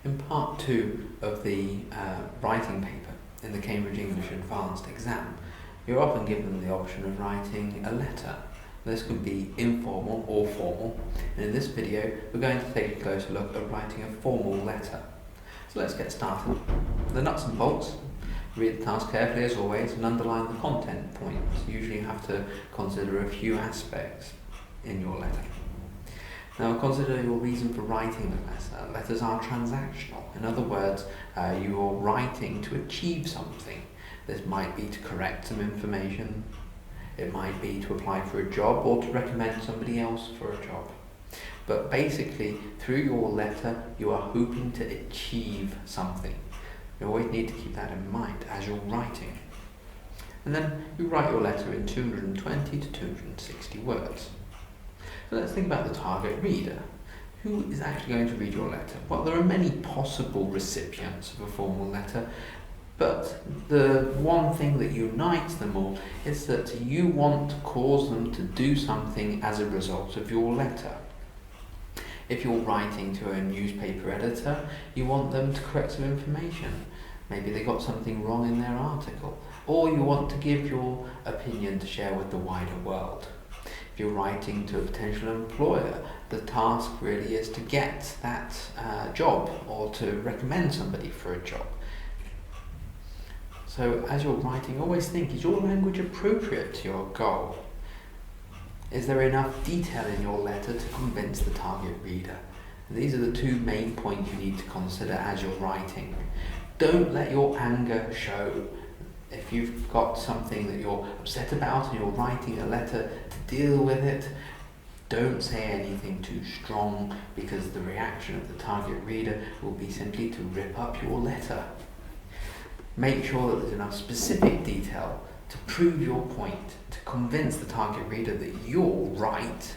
In part 2 of the writing paper in the Cambridge English Advanced exam, you're often given the option of writing a letter. This could be informal or formal, and in this video we're going to take a closer look at writing a formal letter. So let's get started. The nuts and bolts. Read the task carefully as always and underline the content points. Usually you have to consider a few aspects in your letter. Now consider your reason for writing the letter. Letters are transactional. In other words, you're writing to achieve something. This might be to correct some information, it might be to apply for a job or to recommend somebody else for a job. But basically, through your letter, you are hoping to achieve something. You always need to keep that in mind as you're writing. And then you write your letter in 220 to 260 words. So let's think about the target reader. Who is actually going to read your letter? Well, there are many possible recipients of a formal letter, but the one thing that unites them all is that you want to cause them to do something as a result of your letter. If you're writing to a newspaper editor, you want them to correct some information. Maybe they got something wrong in their article, or you want to give your opinion to share with the wider world. If you're writing to a potential employer, the task really is to get that job or to recommend somebody for a job. So as you're writing, always think, is your language appropriate to your goal? Is there enough detail in your letter to convince the target reader? And these are the two main points you need to consider as you're writing. Don't let your anger show. If you've got something that you're upset about and you're writing a letter to deal with it, don't say anything too strong, because the reaction of the target reader will be simply to rip up your letter. Make sure that there's enough specific detail to prove your point, to convince the target reader that you're right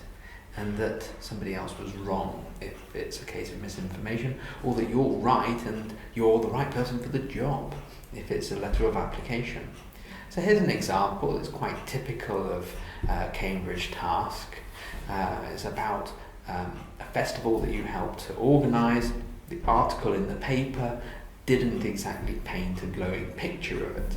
and that somebody else was wrong, if it's a case of misinformation, or that you're right and you're the right person for the job, if it's a letter of application. So here's an example. It's quite typical of Cambridge task. It's about a festival that you helped to organise. The article in the paper didn't exactly paint a glowing picture of it.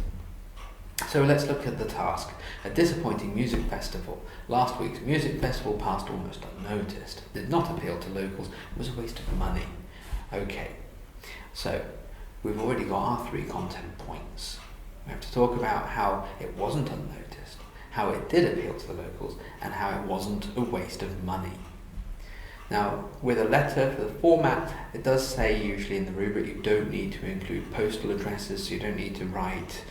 So let's look at the task. A disappointing music festival. Last week's music festival passed almost unnoticed. Did not appeal to locals. It was a waste of money. Okay, so we've already got our 3 content points. We have to talk about how it wasn't unnoticed, how it did appeal to the locals, and how it wasn't a waste of money. Now, with a letter, for the format, it does say usually in the rubric you don't need to include postal addresses, so you don't need to write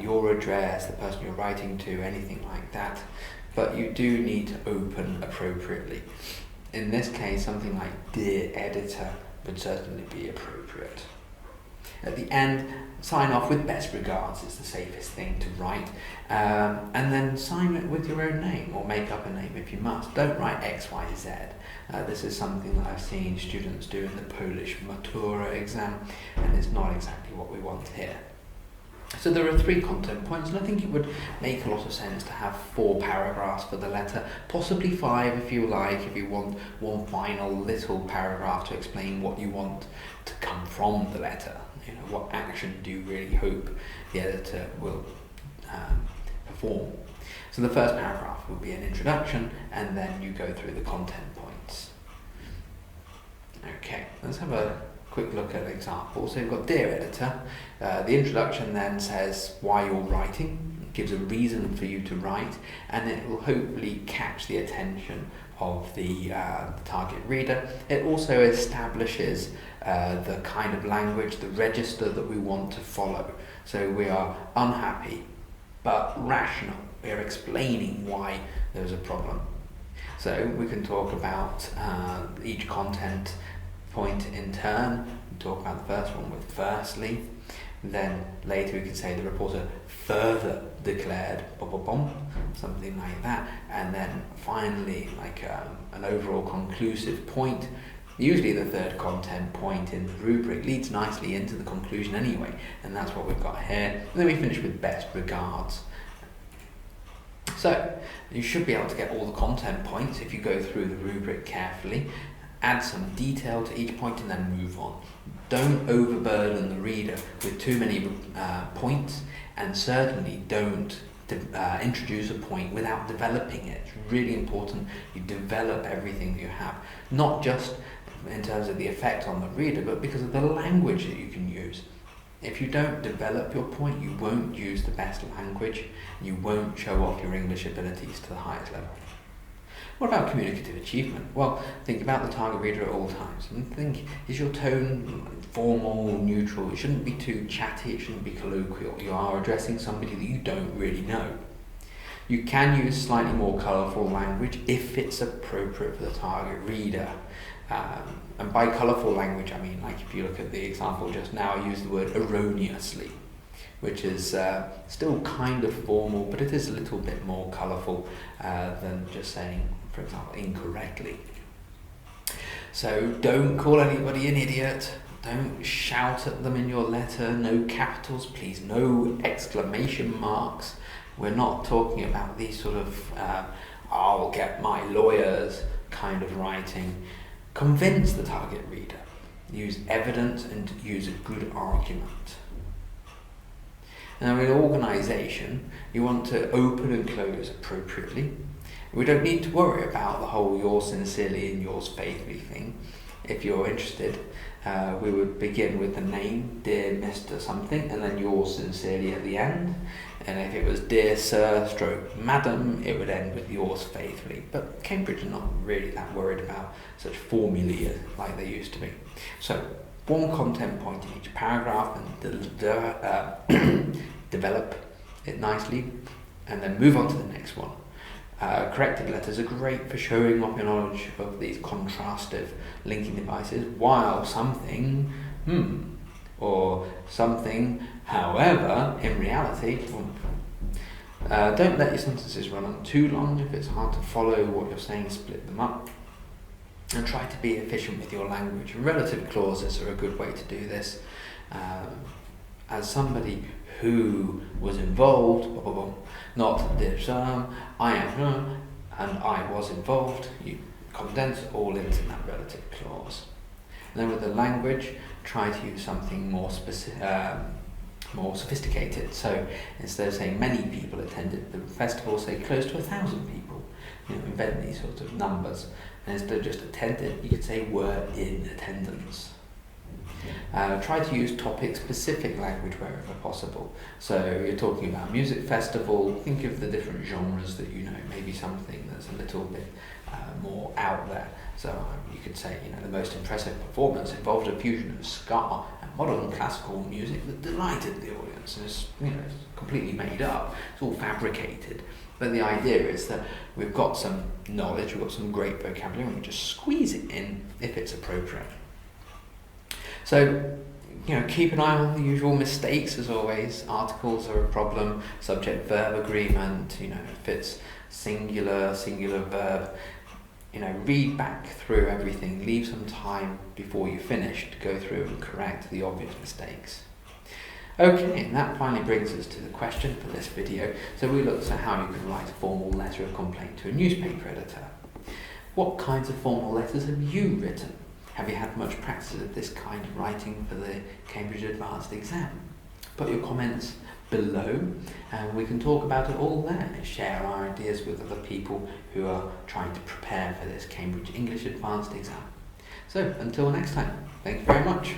your address, the person you're writing to, anything like that. But you do need to open appropriately. In this case, something like "Dear Editor" would certainly be appropriate. At the end, sign off with "Best regards" is the safest thing to write, and then sign it with your own name, or make up a name if you must. Don't write XYZ. This is something that I've seen students do in the Polish Matura exam, and it's not exactly what we want here. So there are 3 content points, and I think it would make a lot of sense to have 4 paragraphs for the letter, possibly 5 if you like, if you want one final little paragraph to explain what you want to come from the letter. You know, what action do you really hope the editor will perform? So the first paragraph will be an introduction, and then you go through the content points. Okay, let's have a quick look at an example. So you've got "Dear Editor." The introduction then says why you're writing. It gives a reason for you to write, and it will hopefully catch the attention of the target reader. It also establishes the kind of language, the register that we want to follow. So we are unhappy, but rational. We are explaining why there's a problem. So we can talk about each content point in turn. We talk about the first one with "firstly." Then later we can say the reporter further declared, something like that. And then finally, like an overall conclusive point. Usually the 3rd content point in the rubric leads nicely into the conclusion anyway, and that's what we've got here. And then we finish with "Best regards." So you should be able to get all the content points if you go through the rubric carefully. Add some detail to each point and then move on. Don't overburden the reader with too many points, and certainly don't introduce a point without developing it. It's really important you develop everything that you have, not just in terms of the effect on the reader, but because of the language that you can use. If you don't develop your point, you won't use the best language, you won't show off your English abilities to the highest level. What about communicative achievement? Well, think about the target reader at all times and think, is your tone formal, neutral? It shouldn't be too chatty, it shouldn't be colloquial. You are addressing somebody that you don't really know. You can use slightly more colourful language if it's appropriate for the target reader. And by colourful language, I mean, like if you look at the example just now, I used the word erroneously, which is still kind of formal, but it is a little bit more colourful than just saying, for example, incorrectly. So don't call anybody an idiot, don't shout at them in your letter, no capitals please, no exclamation marks. We're not talking about these sort of I'll get my lawyers kind of writing. Convince the target reader, use evidence and use a good argument. Now in organisation, you want to open and close appropriately. We don't need to worry about the whole yours sincerely and yours faithfully thing. If you're interested, we would begin with the name, dear Mr. something, and then yours sincerely at the end. And if it was dear sir stroke madam, it would end with yours faithfully. But Cambridge are not really that worried about such formulae like they used to be. So one content point in each paragraph and develop it nicely, and then move on to the next one. Corrected letters are great for showing off your knowledge of these contrastive linking devices, while something, or something, however, in reality, don't let your sentences run on too long. If it's hard to follow what you're saying, split them up. And try to be efficient with your language. Relative clauses are a good way to do this. As somebody who was involved, not this, I am, and I was involved, you condense all into that relative clause. And then with the language, try to use something more sophisticated. So instead of saying many people attended the festival, say close to 1,000 people. Invent these sorts of numbers. And instead of just attended, you could say were in attendance. Try to use topic-specific language wherever possible. So you're talking about music festival, think of the different genres that you know, maybe something that's a little bit more out there. So you could say, the most impressive performance involved a fusion of ska and modern classical music that delighted the audience. And it's completely made up, it's all fabricated. But the idea is that we've got some knowledge, we've got some great vocabulary, and we just squeeze it in if it's appropriate. So, keep an eye on the usual mistakes as always. Articles are a problem, subject-verb agreement, if it's singular verb, read back through everything, leave some time before you finish to go through and correct the obvious mistakes. Okay, and that finally brings us to the question for this video. So we looked at how you could write a formal letter of complaint to a newspaper editor. What kinds of formal letters have you written? Have you had much practice of this kind of writing for the Cambridge Advanced exam? Put your comments below and we can talk about it all there and share our ideas with other people who are trying to prepare for this Cambridge English Advanced exam. So until next time, thank you very much.